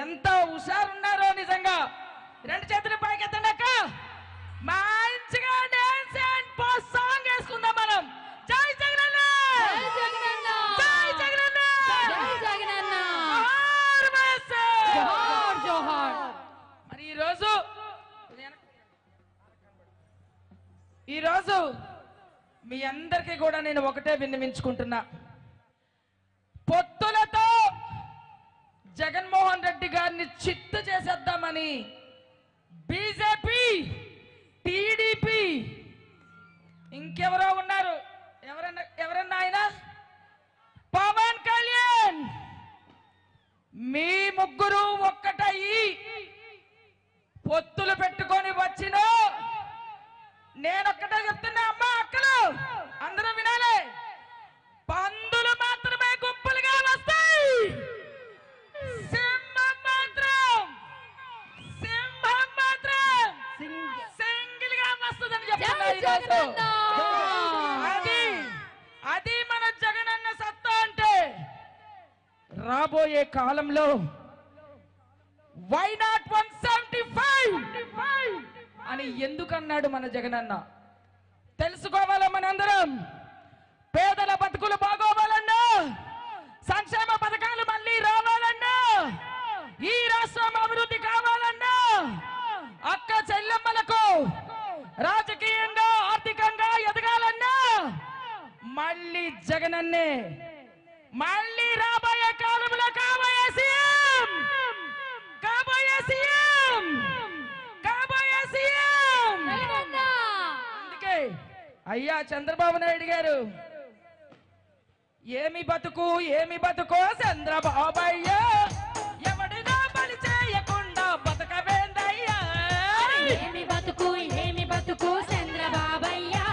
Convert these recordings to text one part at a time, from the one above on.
ఎంత హుషారున్నారో నిజంగా. రెండు చేతులు పైకెత్తండి అక్క. మంచిగా డాన్స్ అండ్ పోస్ట్ సాంగ్ వేసుకుందాం మనం. జై జగనన్న, జై జగనన్న, జై జగనన్న, జై జగనన్న, జోహార్ జోహార్. మరి ఈరోజు మీ అందరికీ కూడా నేను ఒకటే విన్నవించుకుంటున్నా. పొత్తులతో జగన్మోహన్ రెడ్డి గారిని చిత్తు చేసేద్దామని బీజేపీ, టీడీపీ, ఇంకెవరో ఉన్నారు, ఎవరన్నా ఆయన పవన్ కళ్యాణ్, మీ ముగ్గురు ఒక్కటయ్యి పొత్తులు పెట్టుకొని వచ్చిన నేనొక్కటే చెప్తున్నా అమ్మా అక్కలు అందరూ వినాలి. పందులు మాత్రమే గుంపులుగా వస్తాయి, సింహం మాత్రం సింగిల్ గా వస్తుందని చెప్తున్నా. అది మన జగనన్న సత్తా అంటే. రాబోయే కాలంలో వై నాట్ 175 అని ఎందుకన్నాడు మన జగనన్న తెలుసుకోవాలా మనందరం. పేదల బతుకులు బాగోవాలన్నా, సంక్షేమ పథకాలు మళ్ళీ రావాలన్నా, ఈ రాష్ట్రం అభివృద్ధి కావాలన్నా, అక్క చెల్లెమ్మలకు రాజకీయంగా ఆర్థికంగా ఎదగాలన్నా మళ్ళీ జగనన్నే, మళ్ళీ రాబోయే కాలంలో కాబోయే సీఎం. అందుకే అయ్యా చంద్రబాబు నాయుడు గారు, ఏమి బతుకు చంద్రబాబయ్యా, ఎవడినా బలి చేయకుండా బతకవేందయ్యా. ఏమి బతుకు చంద్రబాబయ్యా,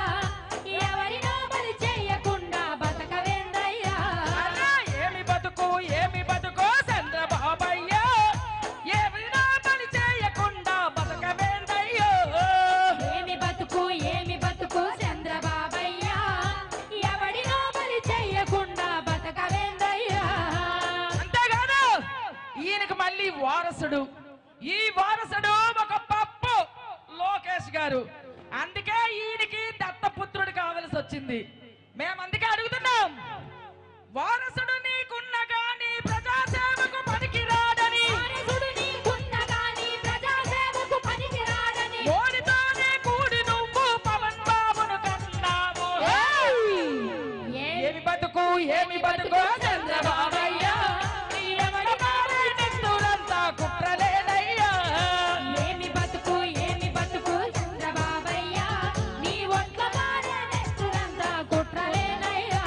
ఎవరినో బలి చేయకుండా బతకవేందయ్యా. ఏమి బతుకు చంద్రబాబయ్యా, ఎవరినా బలి చేయకుండా బతకవేందయ్యో. ఏమి బతుకు చంద్రబాబయ్యా, ఎవడినో బలి చేయకుండా బతకవేందయ్యా. అంతేకాదు ఈయనకు మళ్ళీ వారసుడు, ఈ వారసుడు ఒక పప్పు లోకేష్ గారు. అందుకే ఈయనకి దత్తపుత్రుడు కావలసి వచ్చింది. మేము అందుకే అడుగుతున్నాం, వారసుడు నీకున్న గాని ప్రజాసేవకు పనికిరాడని, ఓడితోనే కూడి నువ్వు పవన్ బాబును కన్నావు. ఏమి బతుకు చంద్రబాబయ్యా, ఎవడి మారే నిష్ఠురంతా కుట్రలేదయ్యా. ఏమి బతుకు చంద్రబాబయ్యా, నీ ఒంట్ల మారే నెత్తురంతా కుట్రలేనయ్యా.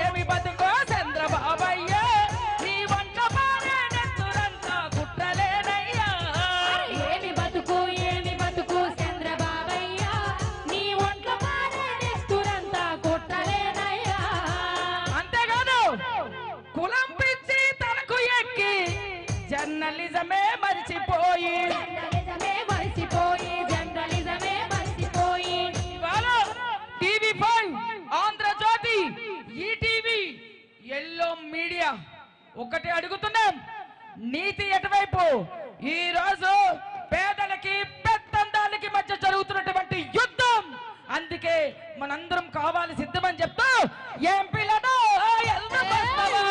ఏమి బతుకు చంద్రబాబయ్యా, నీ వంట మారే నెత్తురంతా కుట్రలేదయ్యా. ఏమి బతుకు చంద్రబాబయ్యా, నీ ఒంట్ల మారే నెత్తురంతా కుట్రలేనయ్యా. అంతేకాదు కులం పిచ్చి తనకు ఎక్కి జర్నలిజమే మరిచిపోయి, ఇవాళ TV five, Andhra Jyothi, ETV, yellow media ఒకటి అడుగుతున్నాం, నీతి ఎటువైపు? ఈ రోజు పేదలకి పెత్తందాలకి మధ్య జరుగుతున్నటువంటి యుద్ధం. అందుకే మనందరం కావాలి సిద్ధమని చెప్తూ ఎంపీలను వెళ్దాం వస్తావా?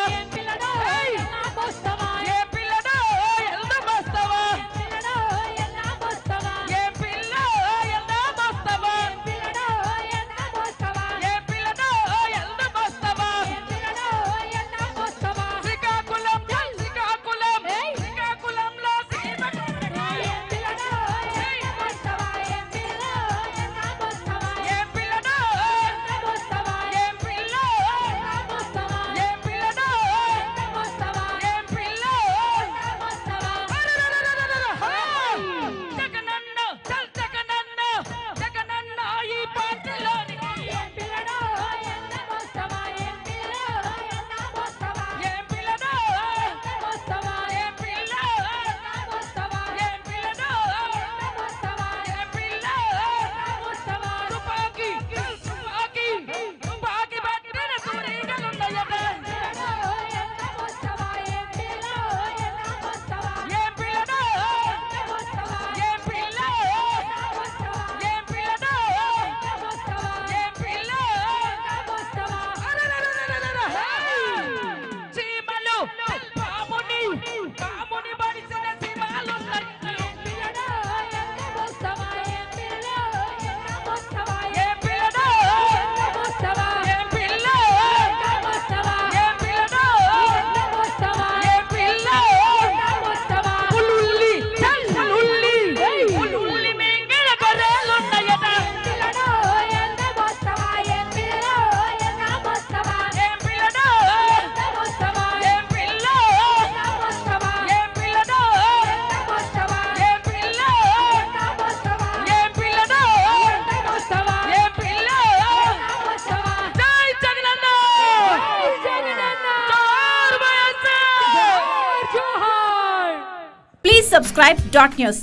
జోహార్ Please subscribe dot news.